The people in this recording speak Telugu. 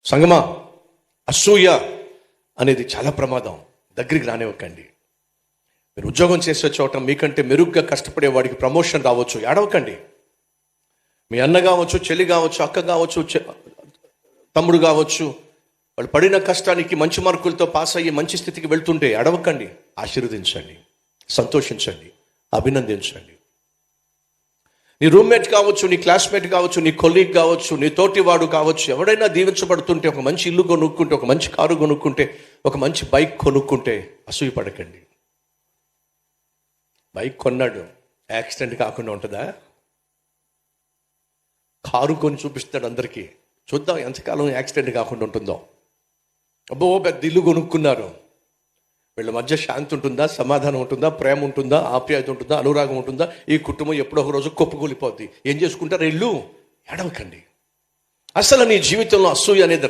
సంగమా, అసూయ అనేది చాలా ప్రమాదం. దగ్గరికి రానివ్వకండి. మీరు ఉద్యోగం చేసే చోట మీకంటే మెరుగ్గా కష్టపడే వాడికి ప్రమోషన్ రావచ్చు, ఏడవకండి. మీ అన్న కావచ్చు, చెల్లి కావచ్చు, అక్క కావచ్చు, తమ్ముడు కావచ్చు, వాళ్ళు పడిన కష్టానికి మంచి మార్కులతో పాస్ అయ్యి మంచి స్థితికి వెళ్తుంటే ఏడవకండి. ఆశీర్వదించండి, సంతోషించండి, అభినందించండి. నీ రూమ్మేట్ కావచ్చు, నీ క్లాస్మేట్ కావచ్చు, నీ కొలీగ్ కావచ్చు, నీ తోటివాడు కావచ్చు, ఎవడైనా దీవించబడుతుంటే, ఒక మంచి ఇల్లు కొనుక్కుంటే, ఒక మంచి కారు కొనుక్కుంటే, ఒక మంచి బైక్ కొనుక్కుంటే అసూయ పడకండి. బైక్ కొన్నాడు, యాక్సిడెంట్ కాకుండా ఉంటుందా? కారు కొని చూపిస్తాడు అందరికీ, చూద్దాం ఎంతకాలం యాక్సిడెంట్ కాకుండా ఉంటుందో. అబ్బో పెద్ద ఇల్లు కొనుక్కున్నారు, వీళ్ళ మధ్య శాంతి ఉంటుందా, సమాధానం ఉంటుందా, ప్రేమ ఉంటుందా, ఆప్యాయత ఉంటుందా, అనురాగం ఉంటుందా? ఈ కుటుంబం ఎప్పుడో ఒక రోజు కొప్పుకూలిపోద్ది. ఏం చేసుకుంటారు ఇల్లు? ఏడవకండి. అసలు నీ జీవితంలో అసూయ అనేది